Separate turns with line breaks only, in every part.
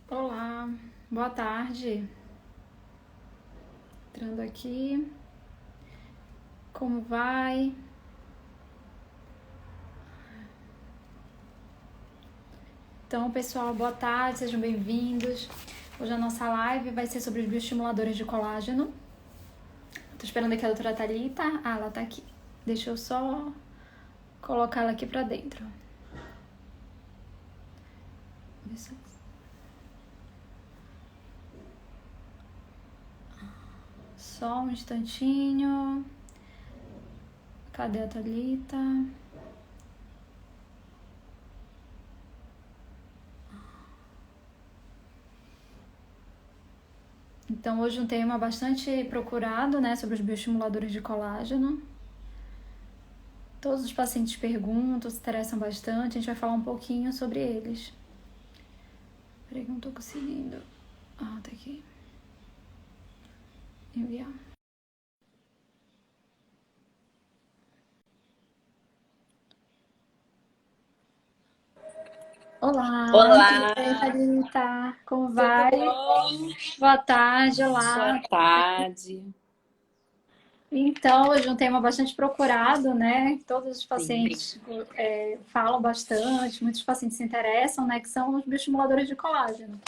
Olá, boa tarde. Entrando aqui, como vai? Então, pessoal, boa tarde, sejam bem-vindos. Hoje a nossa live vai ser sobre os bioestimuladores de colágeno. Tô esperando aqui a doutora Thalita. Ah, ela tá aqui. Deixa eu só colocar ela aqui pra dentro. Só um instantinho. Cadê a Thalita? Então, hoje um tema bastante procurado, né, sobre os bioestimuladores de colágeno. Todos os pacientes perguntam, se interessam bastante, a gente vai falar um pouquinho sobre eles. Peraí que eu não tô conseguindo. Ah, tá aqui. Enviar. Olá, tudo
Olá,
bem, Thalita? Como
tudo
vai?
bom?
Boa tarde,
Boa
olá.
tarde.
Então, hoje é um tema bastante procurado, né? Todos os
Sim.
pacientes falam bastante, muitos pacientes se interessam, né? Que são os bioestimuladores de colágeno.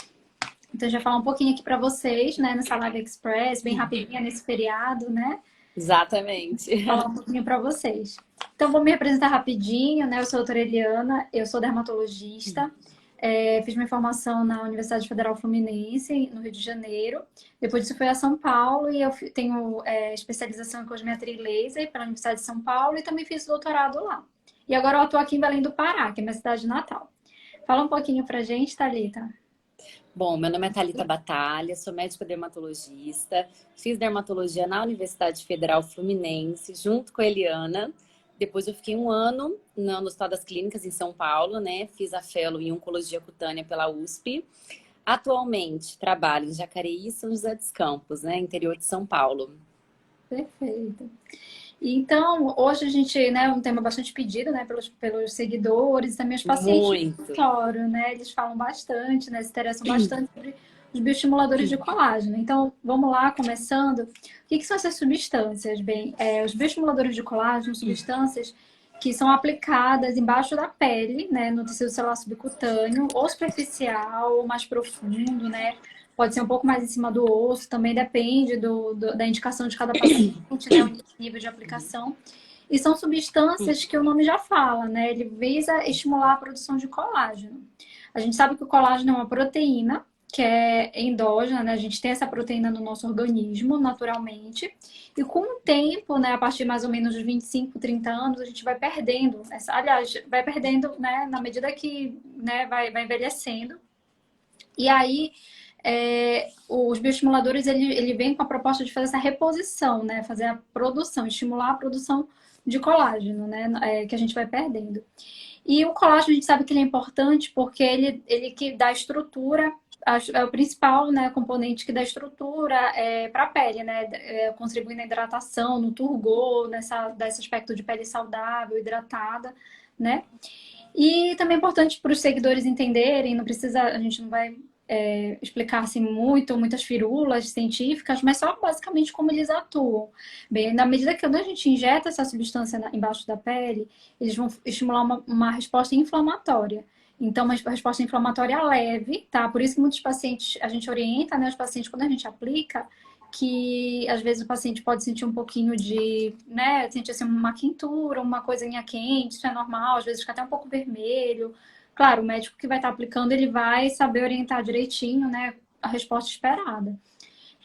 Então, eu já falar um pouquinho aqui para vocês, né? Nessa Live Express, bem rapidinha, nesse feriado, né?
Exatamente.
Falar um pouquinho para vocês. Então, vou me apresentar rapidinho, né? Eu sou a doutora Eliana, eu sou dermatologista, fiz minha formação na Universidade Federal Fluminense, no Rio de Janeiro. Depois disso, fui a São Paulo e eu tenho especialização em cosmetria e laser pela Universidade de São Paulo e também fiz doutorado lá. E agora eu estou aqui em Belém do Pará, que é minha cidade natal. Fala um pouquinho pra gente, Thalita.
Bom, meu nome é Thalita Batalha, sou médica dermatologista, fiz dermatologia na Universidade Federal Fluminense, junto com a Eliana. Depois eu fiquei um ano no Hospital das Clínicas em São Paulo, né? Fiz a fellow em oncologia cutânea pela USP. Atualmente trabalho em Jacareí e São José dos Campos, né? Interior de São Paulo.
Perfeito. Então, hoje a gente, né, um tema bastante pedido, né, pelos seguidores, também os pacientes do
Muito.
consultório, né, eles falam bastante, né, se interessam bastante sobre os bioestimuladores de colágeno. Então, vamos lá, começando. O que são essas substâncias? Bem, os bioestimuladores de colágeno, substâncias que são aplicadas embaixo da pele, né, no tecido celular subcutâneo, ou superficial, ou mais profundo, né, pode ser um pouco mais em cima do osso, também depende da indicação de cada paciente, né, o nível de aplicação. E são substâncias que o nome já fala, né? Ele visa estimular a produção de colágeno. A gente sabe que o colágeno é uma proteína que é endógena, né? A gente tem essa proteína no nosso organismo, naturalmente. E com o tempo, né, a partir mais ou menos dos 25, 30 anos, a gente vai perdendo. Aliás, vai perdendo, né, na medida que né, vai envelhecendo. E aí, os bioestimuladores, ele vem com a proposta de fazer essa reposição, né? Fazer a produção, estimular a produção de colágeno, né? Que a gente vai perdendo. E o colágeno, a gente sabe que ele é importante porque ele que dá estrutura, é o principal, né, componente que dá estrutura para a pele, né? Contribui na hidratação, no turgor, desse aspecto de pele saudável, hidratada, né? E também é importante para os seguidores entenderem, não precisa, a gente não vai explicar assim muitas firulas científicas, mas só basicamente como eles atuam. Bem, na medida que quando a gente injeta essa substância embaixo da pele, eles vão estimular uma resposta inflamatória. Então, uma resposta inflamatória leve, tá? Por isso que muitos pacientes, a gente orienta, né, os pacientes, quando a gente aplica, que às vezes o paciente pode sentir um pouquinho de, né, sentir assim uma quentura, uma coisinha quente, isso é normal, às vezes fica até um pouco vermelho. Claro, o médico que vai estar aplicando, ele vai saber orientar direitinho, né, a resposta esperada.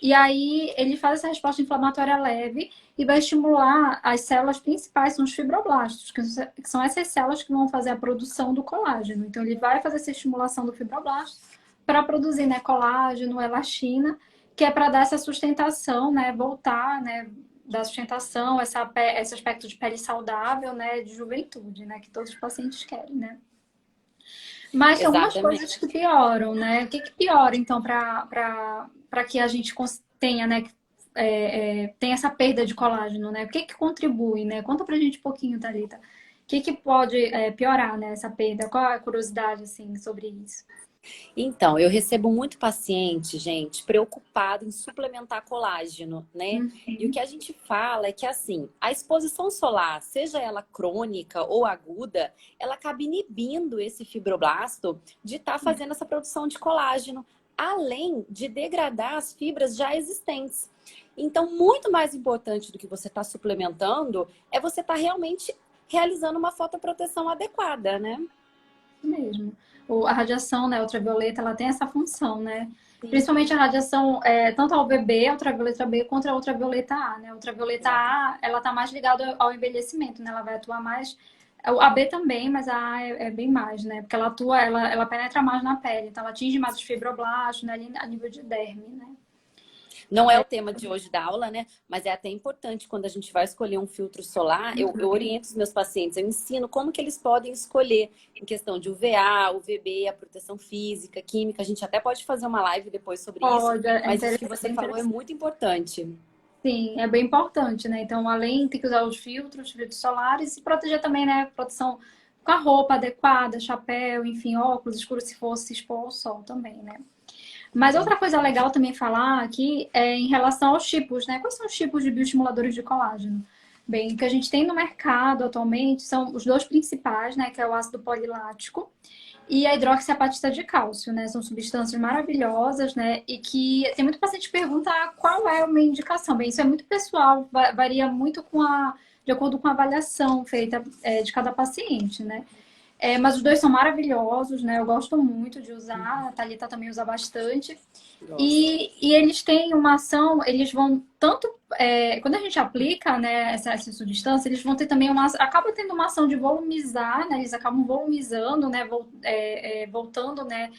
E aí ele faz essa resposta inflamatória leve e vai estimular as células principais, são os fibroblastos, que são essas células que vão fazer a produção do colágeno. Então ele vai fazer essa estimulação do fibroblasto para produzir, né, colágeno, elastina, que é para dar essa sustentação, né, voltar, né, da sustentação, esse aspecto de pele saudável, né, de juventude, né, que todos os pacientes querem, né. Mas tem algumas
Exatamente.
coisas que pioram, né? O que piora, então, para que a gente tenha, né, tem essa perda de colágeno, né? O que contribui, né? Conta pra gente um pouquinho, Thalita. O que pode piorar, né, essa perda? Qual é a curiosidade, assim, sobre isso?
Então, eu recebo muito paciente, gente, preocupado em suplementar colágeno, né? E o
Uhum.
que a gente fala é que, assim, a exposição solar, seja ela crônica ou aguda, ela acaba inibindo esse fibroblasto de estar fazendo essa produção de colágeno, além de degradar as fibras já existentes. Então, muito mais importante do que você estar suplementando é você estar realmente realizando uma fotoproteção adequada, né?
Mesmo. A radiação, né, ultravioleta, ela tem essa função, né?
Sim,
Principalmente a radiação, tanto ao UVB, a ultravioleta B, quanto a ultravioleta A, né? A ultravioleta
exato.
A, ela tá mais ligada ao envelhecimento, né? Ela vai atuar mais... A B também, mas a A é bem mais, né? Porque ela atua, ela penetra mais na pele, então ela atinge mais os fibroblastos, né? Ali a nível de derme, né?
Não é o tema de hoje da aula, né? Mas é até importante quando a gente vai escolher um filtro solar. Eu oriento os meus pacientes, eu ensino como que eles podem escolher em questão de UVA, UVB, a proteção física, química. A gente até pode fazer uma live depois sobre isso,
Pode,
mas isso que você
bem
falou é
interessante.
muito importante.
Sim, é bem importante, né? Então, além, tem que usar os filtros solares e proteger também, né? Proteção com a roupa adequada, chapéu, enfim, óculos escuros se fosse se expor ao sol também, né? Mas outra coisa legal também falar aqui é em relação aos tipos, né? Quais são os tipos de bioestimuladores de colágeno? Bem, o que a gente tem no mercado atualmente são os dois principais, né? Que é o ácido polilático e a hidroxiapatita de cálcio, né? São substâncias maravilhosas, né? E que tem muito paciente que pergunta qual é uma indicação. Bem, isso é muito pessoal, varia muito de acordo com a avaliação feita de cada paciente, né? Mas os dois são maravilhosos, né? Eu gosto muito de usar, a Thalita também usa bastante.
Gosto.
E eles têm uma ação, eles vão tanto. Quando a gente aplica, né, essa substância, eles vão ter também uma. Acaba tendo uma ação de volumizar, né? Eles acabam volumizando, né? Voltando, né?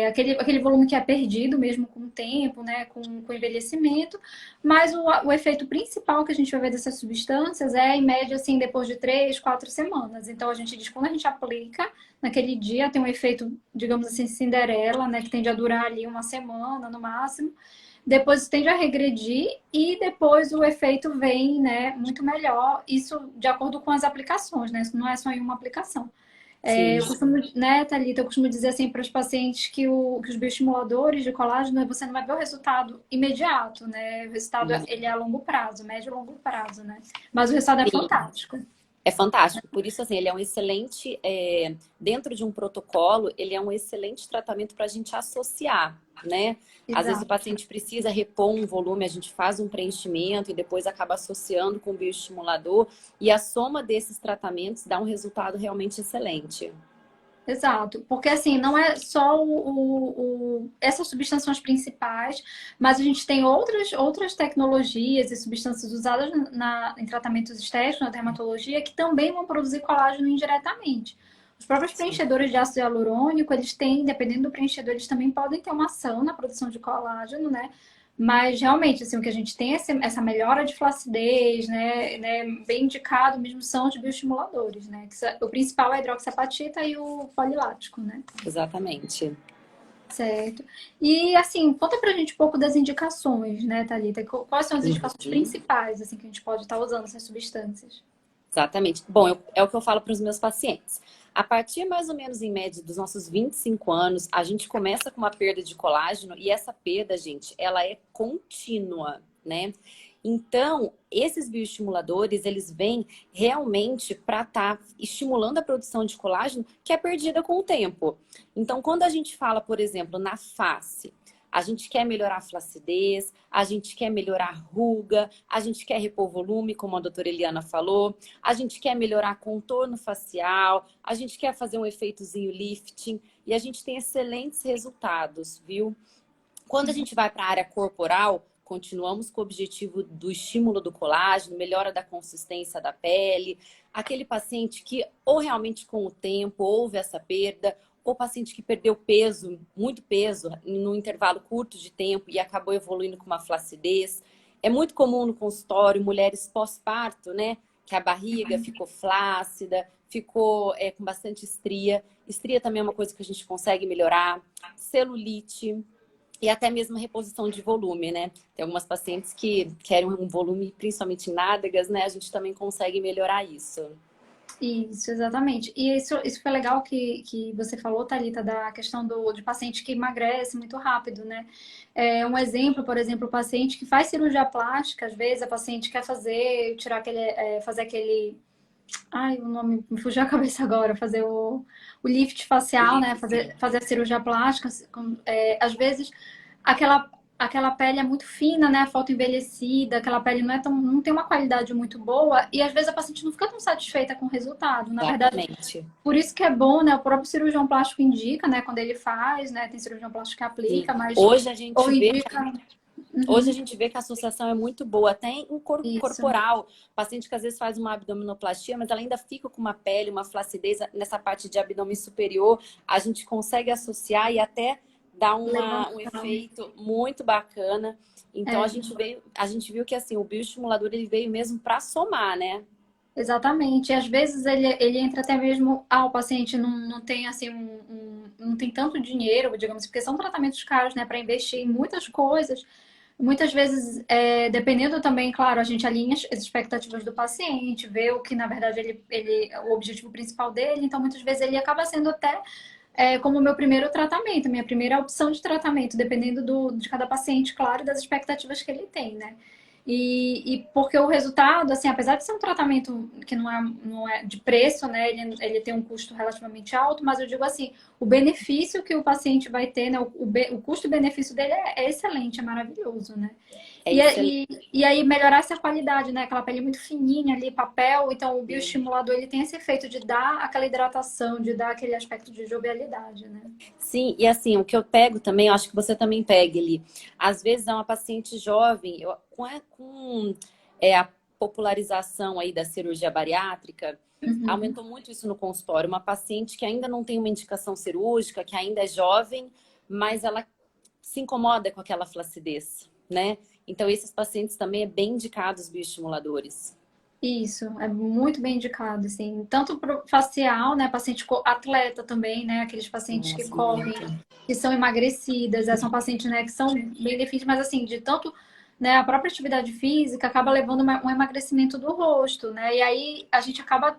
Aquele volume que é perdido mesmo com o tempo, né? Com o envelhecimento. Mas o efeito principal que a gente vai ver dessas substâncias é, em média, assim, depois de 3, 4 semanas. Então, a gente diz que quando a gente aplica, naquele dia tem um efeito, digamos assim, Cinderela, né? Que tende a durar ali uma semana no máximo. Depois tende a regredir e depois o efeito vem, né, muito melhor. Isso de acordo com as aplicações, né? Isso não é só em uma aplicação.
Sim,
Eu costumo, né, Thalita, eu costumo dizer assim para os pacientes que os bioestimuladores de colágeno, você não vai ver o resultado imediato, né? O resultado ele é a longo prazo, médio e longo prazo, né? Mas o resultado é
sim.
fantástico.
É fantástico. Por isso, assim, ele é um excelente, dentro de um protocolo, ele é um excelente tratamento para a gente associar, né? Às vezes o
Exato.
paciente precisa repor um volume, a gente faz um preenchimento e depois acaba associando com o bioestimulador, e a soma desses tratamentos dá um resultado realmente excelente.
Exato, porque assim, não é só essas substâncias são as principais, mas a gente tem outras tecnologias e substâncias usadas em tratamentos estéticos, na dermatologia, que também vão produzir colágeno indiretamente. Os próprios
Sim.
preenchedores de ácido hialurônico, eles têm, dependendo do preenchedor, eles também podem ter uma ação na produção de colágeno, né? Mas realmente, assim, o que a gente tem é essa melhora de flacidez, né, bem indicado mesmo são os bioestimuladores, né? O principal é a hidroxiapatita e o polilático, né?
Exatamente.
Certo. E assim, conta pra gente um pouco das indicações, né, Thalita? Quais são as indicações
Uhum.
principais, assim, que a gente pode estar usando essas substâncias?
Exatamente. Bom, é o que eu falo para os meus pacientes. A partir mais ou menos em média dos nossos 25 anos, a gente começa com uma perda de colágeno e essa perda, gente, ela é contínua, né? Então, esses bioestimuladores, eles vêm realmente para estar estimulando a produção de colágeno que é perdida com o tempo. Então, quando a gente fala, por exemplo, na face, a gente quer melhorar a flacidez, a gente quer melhorar a ruga, a gente quer repor volume, como a doutora Eliana falou, a gente quer melhorar contorno facial, a gente quer fazer um efeitozinho lifting e a gente tem excelentes resultados, viu? Quando a gente vai para a área corporal, continuamos com o objetivo do estímulo do colágeno, melhora da consistência da pele, aquele paciente que ou realmente com o tempo houve essa perda, ou paciente que perdeu peso, muito peso, num intervalo curto de tempo e acabou evoluindo com uma flacidez. É muito comum no consultório mulheres pós-parto, né? Que a barriga ficou flácida, ficou com bastante estria. Estria também é uma coisa que a gente consegue melhorar. Celulite e até mesmo reposição de volume, né? Tem algumas pacientes que querem um volume, principalmente em nádegas, né? A gente também consegue melhorar isso.
Isso, exatamente. E isso foi legal que você falou, Thalita, da questão de paciente que emagrece muito rápido, né? Um exemplo, por exemplo, o paciente que faz cirurgia plástica, às vezes a paciente quer tirar aquele, fazer aquele, ai, o nome me fugiu a cabeça agora, fazer o lift facial, né? Fazer a cirurgia plástica, às vezes aquela pele é muito fina, né? Foto envelhecida, aquela pele não tem uma qualidade muito boa e às vezes a paciente não fica tão satisfeita com o resultado. Na verdade,
Exatamente.
por isso que é bom, né? O próprio cirurgião plástico indica, né? Quando ele faz, né? Tem cirurgião plástico que
Sim.
aplica, mas
Hoje a
ou
gente vê
indica.
Hoje a
Uhum,
gente vê que a associação é muito boa, até em
isso,
corporal. Paciente que às vezes faz uma abdominoplastia, mas ela ainda fica com uma pele, uma flacidez nessa parte de abdômen superior. A gente consegue associar e até dar um
levantar.
efeito muito bacana. Então
É,
a gente viu que assim, o bioestimulador ele veio mesmo para somar, né?
exatamente. E às vezes ele entra até mesmo, o paciente não tem assim não tem tanto dinheiro, digamos, porque são tratamentos caros, né, para investir em muitas coisas. Muitas vezes, dependendo também, claro, a gente alinha as expectativas do paciente, vê o que na verdade o objetivo principal dele, então muitas vezes ele acaba sendo até como o meu primeiro tratamento, minha primeira opção de tratamento, dependendo de cada paciente, claro, e das expectativas que ele tem, né? E porque o resultado, assim, apesar de ser um tratamento que não é de preço, né? Ele tem um custo relativamente alto, mas eu digo assim, o benefício que o paciente vai ter, né? O custo-benefício dele é excelente, é maravilhoso, né?
É
E,
excelente.
e aí melhorar essa qualidade, né? Aquela pele muito fininha ali, papel. Então o bioestimulador ele tem esse efeito de dar aquela hidratação, de dar aquele aspecto de jovialidade, né?
Sim, e assim, o que eu pego também, eu acho que você também pega ali. Às vezes é uma paciente jovem, a popularização aí da cirurgia bariátrica,
Uhum.
aumentou muito isso no consultório. Uma paciente que ainda não tem uma indicação cirúrgica, que ainda é jovem, mas ela se incomoda com aquela flacidez, né? Então, esses pacientes também é bem indicados bioestimuladores.
Isso, é muito bem indicado, assim, tanto pro facial, né, paciente atleta também, né, aqueles pacientes que
Nossa,
correm,
muito.
que são emagrecidas, são pacientes, né, que são bem definidos, mas assim, de tanto, né, a própria atividade física acaba levando um emagrecimento do rosto, né, e aí a gente acaba,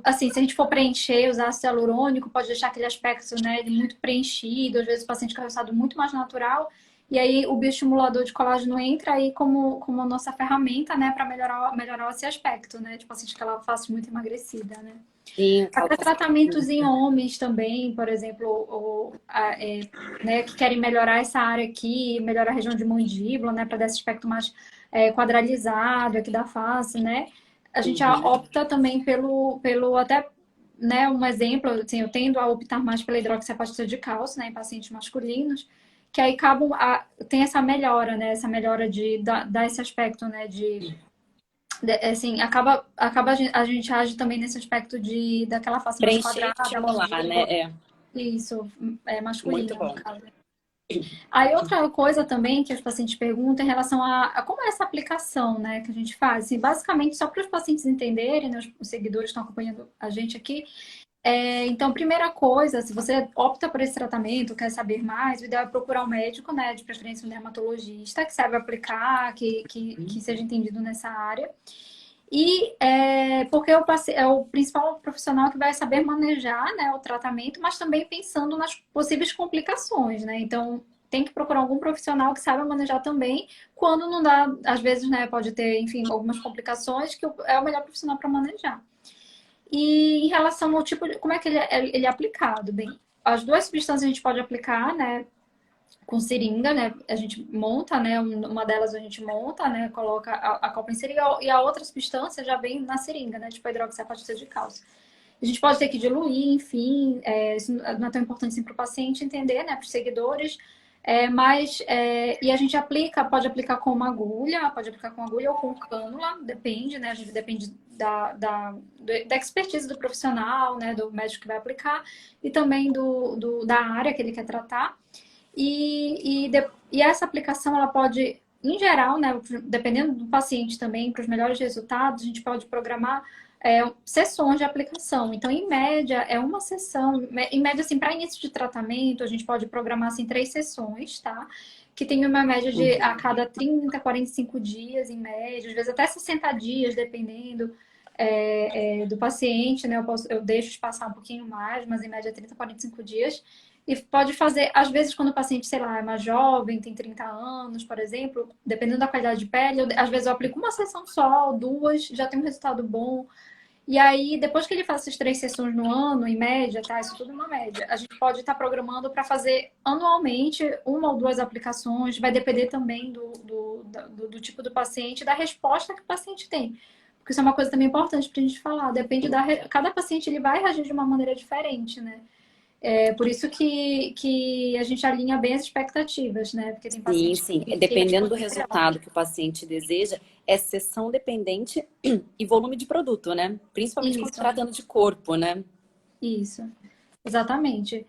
assim, se a gente for preencher, usar ácido hialurônico, pode deixar aquele aspecto, né, ele muito preenchido, às vezes o paciente com resultado muito mais natural. E aí o bioestimulador de colágeno entra aí como nossa ferramenta, né, para melhorar esse aspecto, né? Tipo assim, que ela faça muito emagrecida, né?
Sim,
Até tratamentos em homens também, por exemplo, né, que querem melhorar essa área aqui, melhorar a região de mandíbula, né, para dar esse aspecto mais quadralizado aqui da face, né? A gente
uhum.
opta também pelo até, né, um exemplo, assim, eu tendo a optar mais pela hidroxiapatita de cálcio, né, em pacientes masculinos, que aí tem essa melhora, né, essa melhora de dar esse aspecto, né, assim, a gente age também nesse aspecto daquela face mais
Preencher e
quadrada,
estimular, né?
mandíbula,
É
isso, é
muito
masculina, no
bom.
caso. Aí outra coisa também que os pacientes perguntam em relação a como é essa aplicação, né, que a gente faz. Assim, basicamente, só para os pacientes entenderem, né, os seguidores que estão acompanhando a gente aqui, então, primeira coisa, se você opta por esse tratamento, quer saber mais, o ideal é procurar um médico, né, de preferência um dermatologista, que saiba aplicar, que seja entendido nessa área. E porque é o principal profissional que vai saber manejar, né, o tratamento, mas também pensando nas possíveis complicações, né? Então, tem que procurar algum profissional que saiba manejar também, quando não dá, às vezes, né, pode ter, enfim, algumas complicações que é o melhor profissional para manejar. E em relação ao tipo de, como é que ele é aplicado? Bem, as duas substâncias a gente pode aplicar, né, com seringa, né? A gente monta, né? Uma delas a gente monta, né? Coloca a copa em seringa e a outra substância já vem na seringa, né? Tipo a hidroxiapatita de cálcio. A gente pode ter que diluir, enfim, isso não é tão importante assim para o paciente entender, né? Para os seguidores. E a gente pode aplicar com uma agulha, pode aplicar com agulha ou com cânula, depende, né? A gente depende da expertise do profissional, né? Do médico que vai aplicar e também da área que ele quer tratar. E essa aplicação, ela pode, em geral, né, dependendo do paciente também, para os melhores resultados, a gente pode programar sessões de aplicação. Então, em média, é uma sessão. Em média, assim, para início de tratamento, a gente pode programar, assim, 3 sessões, tá? Que tem uma média de a cada 30, 45 dias, em média, às vezes até 60 dias, dependendo. do paciente, né? Eu deixo passar um pouquinho mais, mas em média 30, 45 dias. E pode fazer, às vezes, quando o paciente, sei lá, é mais jovem, tem 30 anos, por exemplo, dependendo da qualidade de pele, às vezes eu aplico uma sessão só, duas, já tem um resultado bom. E aí, depois que ele faz essas 3 sessões no ano, em média, tá? Isso tudo é uma média. A gente pode estar programando para fazer anualmente uma ou duas aplicações. Vai depender também do tipo do paciente, da resposta que o paciente tem. Porque isso é uma coisa também importante para a gente falar. Depende cada paciente ele vai reagir de uma maneira diferente, né? É por isso que a gente alinha bem as expectativas, né? Porque tem
Sim,
paciente
sim.
que
Dependendo do
responde melhor.
resultado que o paciente deseja, é sessão dependente e volume de produto, né? Principalmente quando
Isso,
tratando de corpo, né?
isso. Exatamente.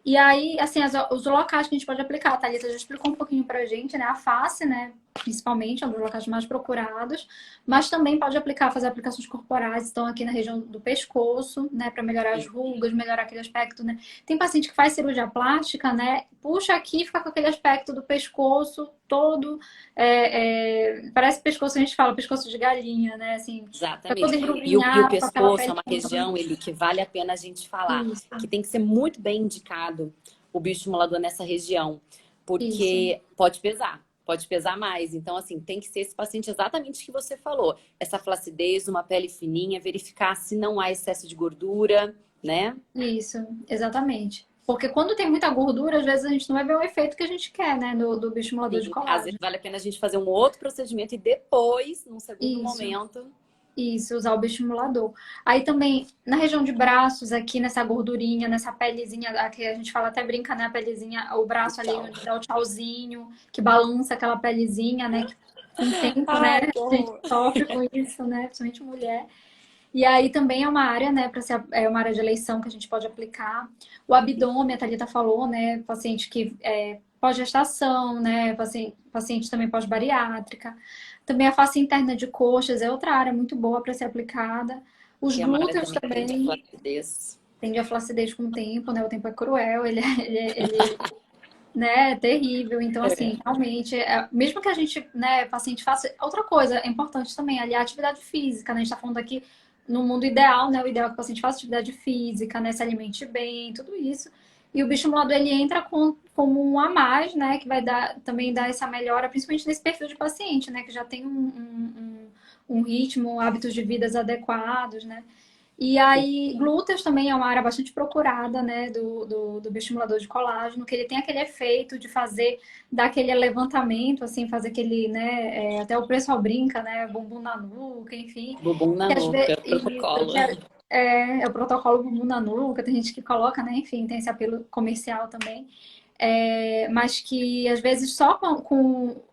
E aí, assim, os locais que a gente pode aplicar, a Thalita já explicou um pouquinho pra gente, né? A face, né? Principalmente, é um dos locais mais procurados, mas também pode aplicar, fazer aplicações corporais, estão aqui na região do pescoço, né? Para melhorar as rugas, melhorar aquele aspecto, né? Tem paciente que faz cirurgia plástica, né? Puxa aqui, fica com aquele aspecto do pescoço todo, parece pescoço, a gente fala, pescoço de galinha, né? Assim, fica todo
Exatamente. E o
engruvinhado, com aquela
pescoço é
pele.
uma região, ele que vale a pena a gente falar,
Isso,
que tem que ser muito bem indicado o bioestimulador nessa região,
isso.
porque pode pesar mais. Então, assim, tem que ser esse paciente exatamente o que você falou. Essa flacidez, uma pele fininha, verificar se não há excesso de gordura, né?
Isso, exatamente. Porque quando tem muita gordura, às vezes a gente não vai ver o efeito que a gente quer, né, do bioestimulador de
Sim, às vezes
colágeno.
vale a pena a gente fazer um outro procedimento e depois, num segundo
Isso,
momento,
isso, usar o bioestimulador. Aí também, na região de braços, aqui nessa gordurinha, nessa pelezinha, aqui a gente fala até brinca, né, a pelezinha, o braço ali
tchau.
onde dá o tchauzinho, que balança aquela pelezinha, né, que com o tempo, né,
Ai, que
a gente
horror.
sofre com isso, né, principalmente mulher. E aí também é uma área, né, para ser uma área de eleição que a gente pode aplicar. O abdômen, a Thalita falou, né, paciente que pós-gestação, né, paciente também pós-bariátrica. Também a face interna de coxas é outra área muito boa para ser aplicada. Os
Que é uma área
glúteos
também que tende a
também
flacidez.
tende a flacidez com o tempo, né? O tempo é cruel, né, é terrível. Então, assim,
É.
realmente, mesmo que a gente, né, paciente faça. Outra coisa é importante também, aliás, a atividade física, né? A gente está falando aqui no mundo ideal, né? O ideal é que o paciente faça atividade física, né? Se alimente bem, tudo isso. E o bioestimulador, ele entra como um a mais, né? Que vai também dar essa melhora, principalmente nesse perfil de paciente, né? Que já tem um ritmo, hábitos de vidas adequados, né? E aí, glúteos também é uma área bastante procurada, né, do bioestimulador de colágeno, que ele tem aquele efeito de fazer, dar aquele levantamento, assim, fazer aquele, né, até o pessoal brinca, né, bumbum na nuca, enfim.
Bumbum na
Que às vezes,
nuca, protocolo.
é o protocolo bumbum na nuca, tem gente que coloca, né, enfim, tem esse apelo comercial também. Mas que às vezes só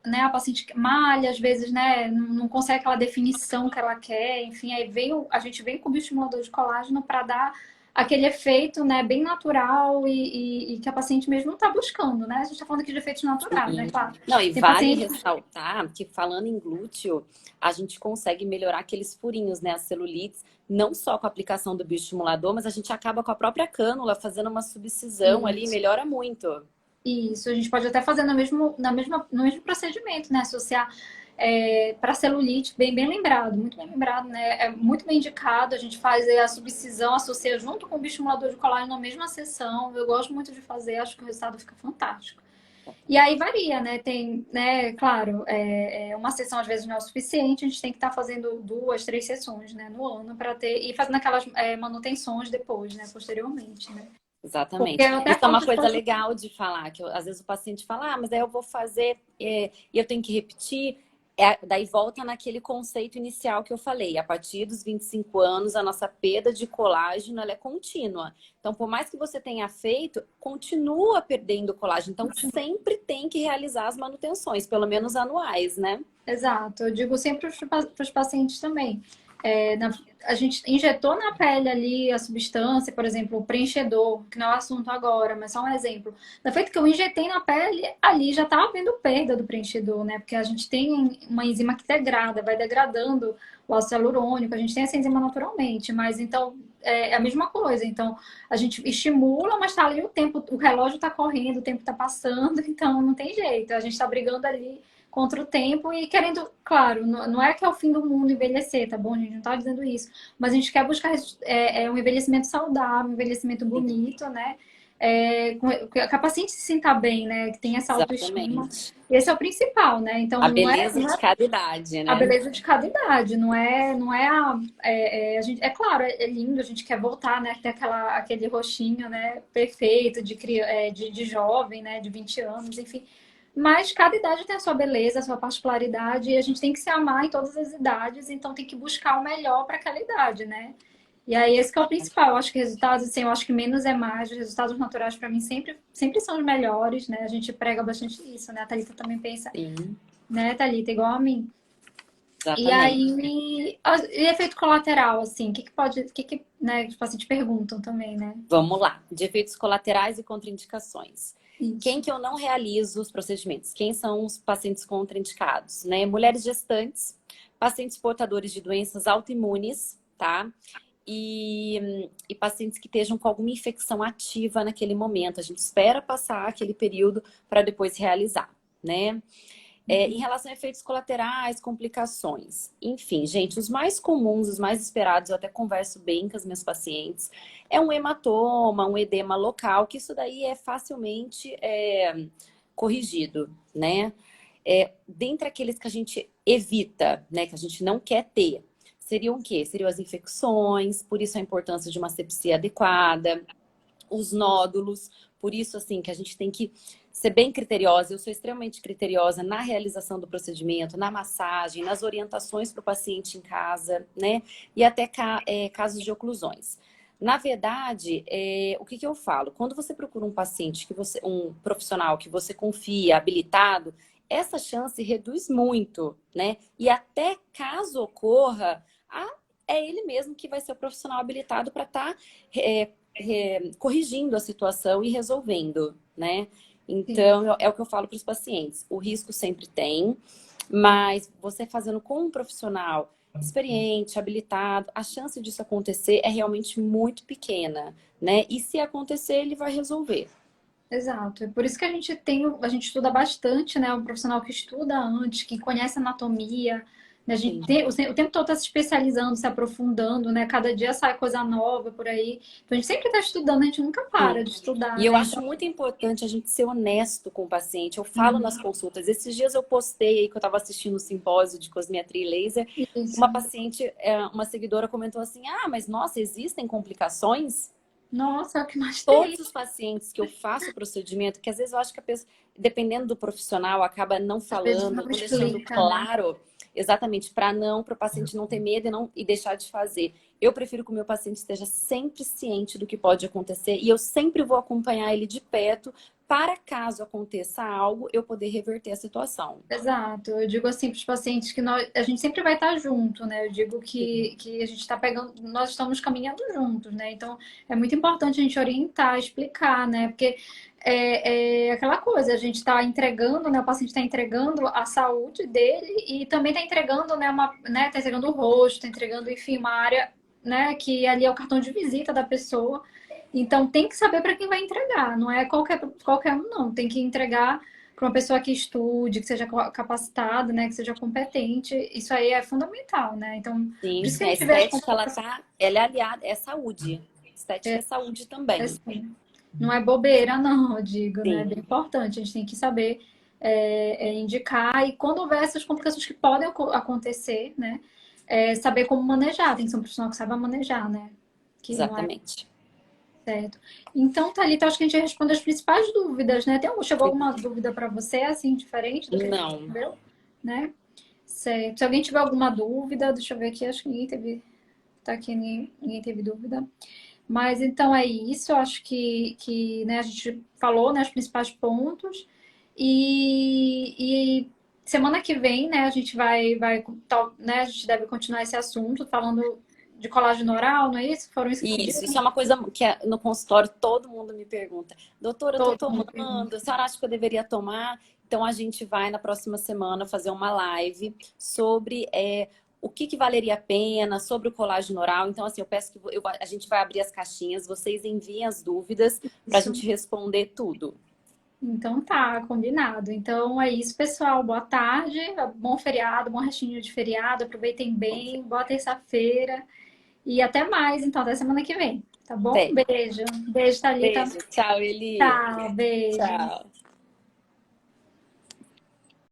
né, a paciente malha, às vezes né, não consegue aquela definição que ela quer, enfim, aí a gente vem com o bioestimulador de colágeno para dar aquele efeito né, bem natural e que a paciente mesmo não está buscando, né? A gente está falando aqui de efeitos naturais, né?
Sim.
Claro.
Não, e
Tem
vale
paciente.
ressaltar que falando em glúteo, a gente consegue melhorar aqueles furinhos, né, as celulites, não só com a aplicação do bioestimulador, mas a gente acaba com a própria cânula, fazendo uma subcisão ali,
Isso.
melhora muito.
Isso, a gente pode até fazer no mesmo procedimento, né? Associar para celulite, bem lembrado, muito bem lembrado, né? É muito bem indicado, a gente faz a subcisão, associa junto com o bioestimulador de colágeno na mesma sessão. Eu gosto muito de fazer, acho que o resultado fica fantástico. E aí varia, né? Tem, né, claro, uma sessão às vezes não é o suficiente, a gente tem que estar fazendo 2, 3 sessões, né, no ano para ter e fazendo aquelas manutenções depois, né, posteriormente, né? Porque
Exatamente.
eu até
Isso é
falo
uma
que
coisa legal de falar, que às vezes o paciente fala, mas daí eu vou fazer e eu tenho que repetir. Daí volta naquele conceito inicial que eu falei. A partir dos 25 anos, a nossa perda de colágeno ela é contínua. Então, por mais que você tenha feito, continua perdendo colágeno. Então, sempre tem que realizar as manutenções, pelo menos anuais, né?
Exato, eu digo sempre para os pacientes também. A gente injetou na pele ali a substância, por exemplo, o preenchedor, que não é o assunto agora, mas só um exemplo. Da feito que eu injetei na pele, ali já está havendo perda do preenchedor, né? Porque a gente tem uma enzima que degrada, vai degradando o ácido hialurônico, a gente tem essa enzima naturalmente, mas então é a mesma coisa. Então a gente estimula, mas está ali o tempo, o relógio está correndo, o tempo está passando, então não tem jeito, a gente está brigando ali contra o tempo e querendo, claro, não é que é o fim do mundo envelhecer, tá bom? A gente não tá dizendo isso, mas a gente quer buscar um envelhecimento saudável, um envelhecimento bonito, né? Que a paciente se sinta bem, né? Que tem essa autoestima.
Exatamente.
Esse é o principal, né? Então,
A
não
beleza
é
de cada idade,
a
né?
beleza de cada idade, não é a gente, é claro, é lindo, a gente quer voltar, né, ter aquele rostinho, né, perfeito de jovem, né, de 20 anos, enfim. Mas cada idade tem a sua beleza, a sua particularidade, e a gente tem que se amar em todas as idades, então tem que buscar o melhor para aquela idade, né? E aí esse que é o principal. Eu acho que resultados, assim, eu acho que menos é mais. Os resultados naturais para mim sempre são os melhores, né? A gente prega bastante isso, né? A Thalita também pensa,
Sim,
né, Thalita, igual a mim. E
exatamente.
aí, e efeito colateral, assim, né, tipo assim, te perguntam também, né?
Vamos lá. De efeitos colaterais e contraindicações. Quem
Isso.
que eu não realizo os procedimentos? Quem são os pacientes contraindicados, né? Mulheres gestantes, pacientes portadores de doenças autoimunes, tá? E pacientes que estejam com alguma infecção ativa naquele momento. A gente espera passar aquele período para depois realizar, né? Em relação a efeitos colaterais, complicações. Enfim, gente, os mais comuns, os mais esperados, eu até converso bem com as minhas pacientes, é um hematoma, um edema local, que isso daí é facilmente corrigido, né? Dentre aqueles que a gente evita, né, que a gente não quer ter, seriam o quê? Seriam as infecções, por isso a importância de uma sepsia adequada, os nódulos, por isso assim que a gente tem que ser bem criteriosa. Eu sou extremamente criteriosa na realização do procedimento, na massagem, nas orientações para o paciente em casa, né? E até casos de oclusões. Na verdade, o que eu falo? Quando você procura um paciente, um profissional que você confia, habilitado, essa chance reduz muito, né? E até caso ocorra, é ele mesmo que vai ser o profissional habilitado para estar corrigindo a situação e resolvendo, né?
Sim.
Então, é o que eu falo para os pacientes. O risco sempre tem, mas você fazendo com um profissional experiente, habilitado, a chance disso acontecer é realmente muito pequena, né? E se acontecer, ele vai resolver.
Exato. É por isso que a gente estuda bastante, né? Um profissional que estuda antes, que conhece anatomia, né? A gente
Sim.
o tempo todo está se especializando, se aprofundando, né? Cada dia sai coisa nova por aí. Então a gente sempre está estudando, a gente nunca para
Sim.
de estudar,
E eu
né?
acho
Então,
muito importante a gente ser honesto com o paciente. Eu falo nas
uhum,
consultas. Esses dias eu postei aí que eu estava assistindo o simpósio de cosmetria e laser.
isso.
Uma paciente, uma seguidora comentou assim: Ah, mas nossa, existem complicações?
Nossa, é o que mais tem.
Todos os pacientes que eu faço o procedimento, que às vezes eu acho que a pessoa, dependendo do profissional, acaba não
Às vezes
falando,
não
não deixando
explica, né?
claro, exatamente, para o paciente não ter medo e deixar de fazer. Eu prefiro que o meu paciente esteja sempre ciente do que pode acontecer e eu sempre vou acompanhar ele de perto para caso aconteça algo, eu poder reverter a situação.
Exato. Eu digo assim para os pacientes que a gente sempre vai estar junto, né? Eu digo
Sim,
que a gente está pegando, nós estamos caminhando juntos, né? Então é muito importante a gente orientar, explicar, né? Porque é aquela coisa, a gente está entregando, né? O paciente está entregando a saúde dele e também está entregando, né? Tá entregando o rosto, está entregando, enfim, uma área, né? Que ali é o cartão de visita da pessoa. Então tem que saber para quem vai entregar, não é qualquer um, não. Tem que entregar para uma pessoa que estude, que seja capacitada, né, que seja competente, isso aí é fundamental, né? Então, por
sim,
isso que
sim.
a
A
gente vê as
estética,
complicações
ela é aliada, é saúde. Estética é saúde também.
assim. Não é bobeira, não, eu digo, né? É bem
Sim,
importante, a gente tem que saber indicar e quando houver essas complicações que podem acontecer, né? Saber como manejar, tem que ser um profissional que saiba manejar, né? Que não é
exatamente.
certo. Então, Thalita, acho que a gente respondeu as principais dúvidas, né? Chegou alguma dúvida para você, assim, diferente do que a gente
Não.
respondeu, né? Certo. Se alguém tiver alguma dúvida, deixa eu ver aqui, acho que ninguém teve, tá aqui, ninguém teve dúvida. Mas então é isso, eu acho que né, a gente falou, né, os principais pontos. E semana que vem, né, a gente né, a gente deve continuar esse assunto, falando de colágeno oral, não é isso? Foram isso que pediram?
Isso é uma coisa que no consultório todo mundo me pergunta. Doutora, eu tô
Todo mundo pergunta.
tomando, a senhora acha que eu deveria tomar? Então a gente vai na próxima semana fazer uma live sobre o que valeria a pena, sobre o colágeno oral. Então, assim, eu peço que a gente vai abrir as caixinhas, vocês enviem as dúvidas para a
Isso.
gente responder tudo.
Então tá, combinado. Então é isso, pessoal. Boa tarde, bom feriado, bom restinho de feriado. Aproveitem bem, boa terça-feira e até mais. Então, até semana que vem, tá bom?
Até.
Beijo. Beijo, Thalita.
Beijo. Tchau, Eli.
Tchau, beijo.
Tchau.